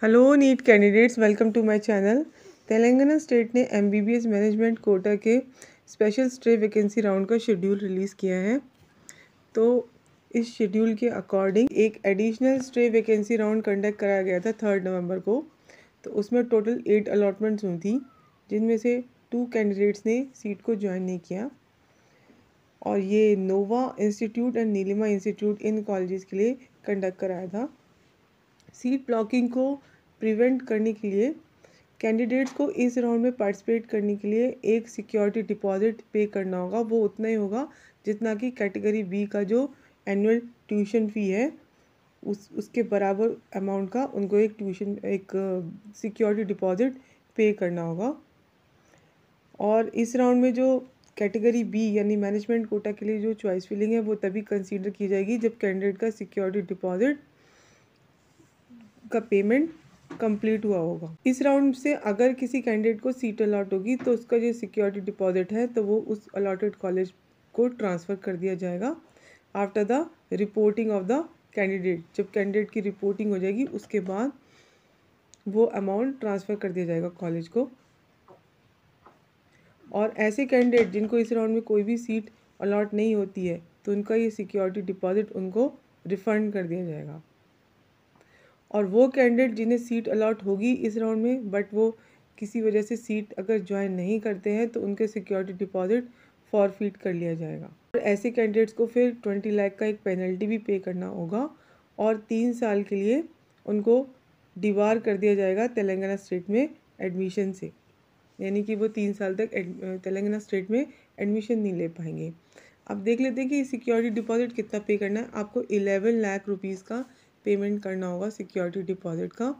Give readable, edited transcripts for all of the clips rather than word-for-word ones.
Hello NEET candidates, welcome to my channel. Telangana state ने MBBS management quota के special stay vacancy round का schedule release किया है। तो इस शेड्यूल के अकॉर्डिंग एक additional stay vacancy round conduct कराया गया था 3 नवंबर को। तो उसमें टोटल 8 अलॉटमेंट्स हुई थी, जिनमें से 2 कैंडिडेट्स ने सीट को ज्वाइन नहीं किया। और ये Nova institute and Neelima institute इन कॉलेजेस के लिए कंडक्ट कराया था। सीट ब्लॉकिंग को प्रिवेंट करने के लिए कैंडिडेट्स को इस राउंड में पार्टिसिपेट करने के लिए एक सिक्योरिटी डिपॉजिट पे करना होगा। वो उतना ही होगा जितना कि कैटेगरी बी का जो एनुअल ट्यूशन फ़ी है उसके बराबर अमाउंट का उनको एक सिक्योरिटी डिपॉजिट पे करना होगा। और इस राउंड में जो कैटेगरी बी यानी मैनेजमेंट कोटा के लिए जो चॉइस फिलिंग है वो तभी कंसीडर की जाएगी जब कैंडिडेट का सिक्योरिटी डिपॉजिट का पेमेंट कंप्लीट हुआ होगा। इस राउंड से अगर किसी कैंडिडेट को सीट अलॉट होगी तो उसका जो सिक्योरिटी डिपॉजिट है तो वो उस अलॉटेड कॉलेज को ट्रांसफ़र कर दिया जाएगा after the reporting of the candidate. जब कैंडिडेट की रिपोर्टिंग हो जाएगी उसके बाद वो अमाउंट ट्रांसफ़र कर दिया जाएगा कॉलेज को। और ऐसे कैंडिडेट जिनको इस राउंड में कोई भी सीट अलॉट नहीं होती है तो उनका ये सिक्योरिटी डिपॉजिट उनको रिफ़ंड कर दिया जाएगा। और वो कैंडिडेट जिन्हें सीट अलॉट होगी इस राउंड में बट वो किसी वजह से सीट अगर ज्वाइन नहीं करते हैं तो उनके सिक्योरिटी डिपॉजिट फॉरफिट कर लिया जाएगा। और ऐसे कैंडिडेट्स को फिर 20 लाख का एक पेनल्टी भी पे करना होगा और 3 साल के लिए उनको डिबार कर दिया जाएगा तेलंगाना स्टेट में एडमिशन से, यानी कि वो 3 साल तक तेलंगाना स्टेट में एडमिशन नहीं ले पाएंगे। अब देख लेते हैं कि सिक्योरिटी डिपॉजिट कितना पे करना है। आपको 11 लाख रुपीज़ का पेमेंट करना होगा सिक्योरिटी डिपॉजिट का,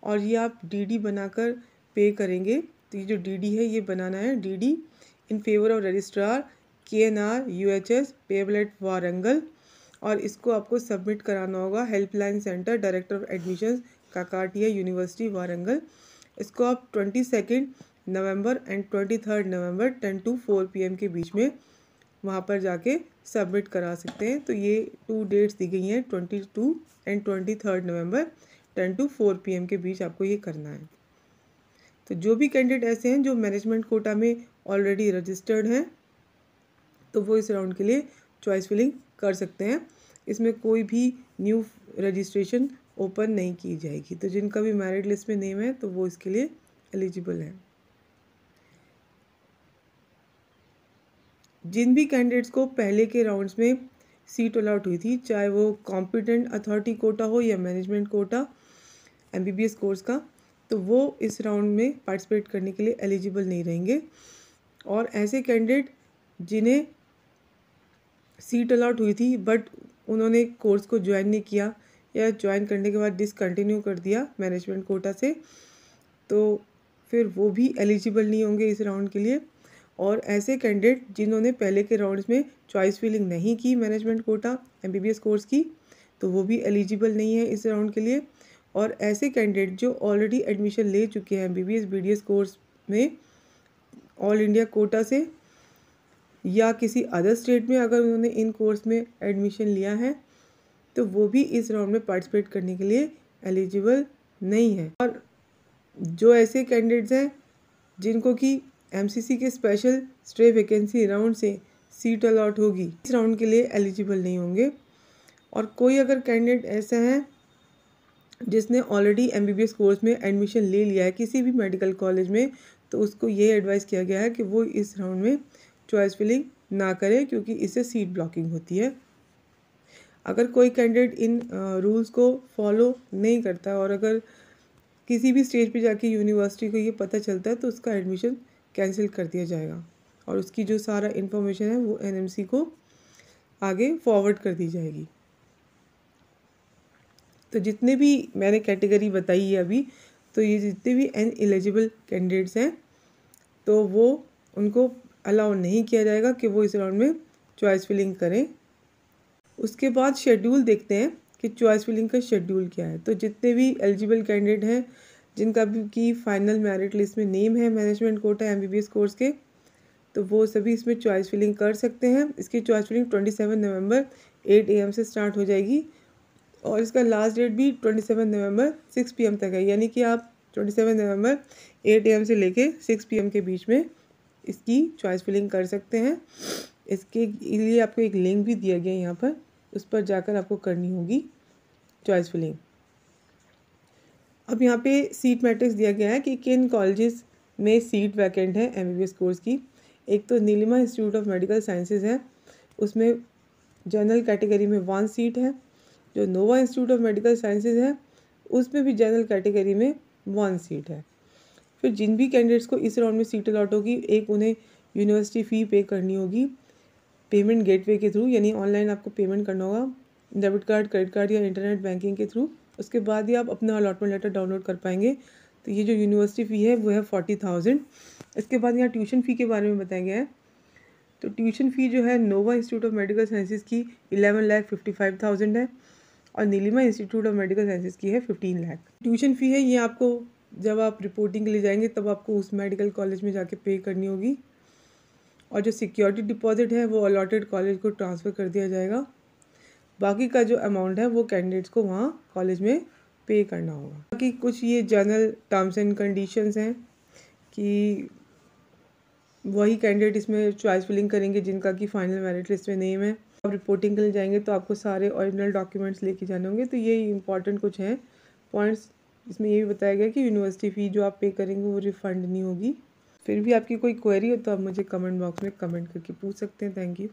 और ये आप डीडी बनाकर पे करेंगे। तो ये जो डीडी है ये बनाना है DD in favour of registrar KNR UHS payable eight Warangal, और इसको आपको सबमिट कराना होगा helpline centre director of admissions Kakatiya university Warangal. इसको आप 22 नवंबर एंड 23 नवंबर 10 to 4 PM के बीच में वहाँ पर जाके सबमिट करा सकते हैं। तो ये 2 डेट्स दी गई हैं 22 एंड 23 नवंबर 10 to 4 PM के बीच आपको ये करना है। तो जो भी कैंडिडेट ऐसे हैं जो मैनेजमेंट कोटा में ऑलरेडी रजिस्टर्ड हैं तो वो इस राउंड के लिए चॉइस फिलिंग कर सकते हैं। इसमें कोई भी न्यू रजिस्ट्रेशन ओपन नहीं की जाएगी। तो जिनका भी मेरिट लिस्ट में नेम है तो वो इसके लिए एलिजिबल है। जिन भी कैंडिडेट्स को पहले के राउंड्स में सीट अलॉट हुई थी, चाहे वो कॉम्पिटेंट अथॉरिटी कोटा हो या मैनेजमेंट कोटा MBBS कोर्स का, तो वो इस राउंड में पार्टिसिपेट करने के लिए एलिजिबल नहीं रहेंगे। और ऐसे कैंडिडेट जिन्हें सीट अलॉट हुई थी बट उन्होंने कोर्स को ज्वाइन नहीं किया या ज्वाइन करने के बाद डिसकंटिन्यू कर दिया मैनेजमेंट कोटा से, तो फिर वो भी एलिजिबल नहीं होंगे इस राउंड के लिए। और ऐसे कैंडिडेट जिन्होंने पहले के राउंड्स में चॉइस फिलिंग नहीं की मैनेजमेंट कोटा MBBS कोर्स की, तो वो भी एलिजिबल नहीं है इस राउंड के लिए। और ऐसे कैंडिडेट जो ऑलरेडी एडमिशन ले चुके हैं MBBS BDS कोर्स में ऑल इंडिया कोटा से या किसी अदर स्टेट में, अगर उन्होंने इन कोर्स में एडमिशन लिया है तो वो भी इस राउंड में पार्टिसिपेट करने के लिए एलिजिबल नहीं है। और जो ऐसे कैंडिडेट्स हैं जिनको कि MCC के स्पेशल स्टे वैकेंसी राउंड से सीट अलॉट होगी इस राउंड के लिए एलिजिबल नहीं होंगे। और कोई अगर कैंडिडेट ऐसा है जिसने ऑलरेडी MBBS कोर्स में एडमिशन ले लिया है किसी भी मेडिकल कॉलेज में, तो उसको ये एडवाइस किया गया है कि वो इस राउंड में चॉइस फिलिंग ना करे, क्योंकि इससे सीट ब्लॉकिंग होती है। अगर कोई कैंडिडेट इन रूल्स को फॉलो नहीं करता और अगर किसी भी स्टेज पे जाके यूनिवर्सिटी को ये पता चलता है तो उसका एडमिशन कैंसिल कर दिया जाएगा और उसकी जो सारा इन्फॉर्मेशन है वो NMC को आगे फॉरवर्ड कर दी जाएगी। तो जितने भी मैंने कैटेगरी बताई है अभी, तो ये जितने भी एलिजिबल कैंडिडेट्स हैं तो वो उनको अलाउ नहीं किया जाएगा कि वो इस राउंड में चॉइस फिलिंग करें। उसके बाद शेड्यूल देखते हैं कि चॉइस फिलिंग का शेड्यूल क्या है। तो जितने भी एलिजिबल कैंडिडेट हैं जिनका भी की फाइनल मेरिट लिस्ट में नेम है मैनेजमेंट कोटा MBBS कोर्स के, तो वो सभी इसमें चॉइस फिलिंग कर सकते हैं। इसकी चॉइस फिलिंग 27 नवंबर 8 AM से स्टार्ट हो जाएगी और इसका लास्ट डेट भी 27 नवंबर 6 PM तक है, यानी कि आप 27 नवंबर 8 AM से लेके 6 PM के बीच में इसकी चॉइस फिलिंग कर सकते हैं। इसके लिए आपको एक लिंक भी दिया गया है यहाँ पर, उस पर जाकर आपको करनी होगी चॉइस फिलिंग। अब यहाँ पे सीट मैट्रिक्स दिया गया है कि किन कॉलेजेस में सीट वैकेंट है MBBS कोर्स की। एक तो Neelima institute of medical sciences है, उसमें जनरल कैटेगरी में 1 सीट है। जो Nova institute of medical sciences है उसमें भी जनरल कैटेगरी में 1 सीट है। फिर जिन भी कैंडिडेट्स को इस राउंड में सीट अलॉट होगी, एक उन्हें यूनिवर्सिटी फ़ी पे करनी होगी पेमेंट गेटवे के थ्रू, यानी ऑनलाइन आपको पेमेंट करना होगा डेबिट कार्ड, क्रेडिट कार्ड या इंटरनेट बैंकिंग के थ्रू। उसके बाद ही आप अपना अलॉटमेंट लेटर डाउनलोड कर पाएंगे। तो ये जो यूनिवर्सिटी फ़ी है वो है 40,000। इसके बाद यहाँ ट्यूशन फ़ी के बारे में बताया गया है। तो ट्यूशन फ़ी जो है Nova institute of medical sciences की 11,55,000 है और Neelima institute of medical sciences की है 15 लाख। ट्यूशन फ़ी है ये आपको जब आप रिपोर्टिंग के लिए जाएंगे तब आपको उस मेडिकल कॉलेज में जाके पे करनी होगी। और जो सिक्योरिटी डिपॉजिट है वो अलॉटेड कॉलेज को ट्रांसफ़र कर दिया जाएगा। बाकी का जो अमाउंट है वो कैंडिडेट्स को वहाँ कॉलेज में पे करना होगा। बाकी कुछ ये जनरल टर्म्स एंड कंडीशंस हैं कि वही कैंडिडेट इसमें चॉइस फिलिंग करेंगे जिनका कि फाइनल मेरिट लिस्ट में नेम है। आप रिपोर्टिंग के लिए जाएंगे तो आपको सारे ओरिजिनल डॉक्यूमेंट्स लेके जाने होंगे। तो ये इंपॉर्टेंट कुछ हैं पॉइंट्स। इसमें ये भी बताया गया कि यूनिवर्सिटी फ़ी जो आप पे करेंगे वो रिफ़ंड नहीं होगी। फिर भी आपकी कोई क्वेरी हो तो आप मुझे कमेंट बॉक्स में कमेंट करके पूछ सकते हैं। Thank you.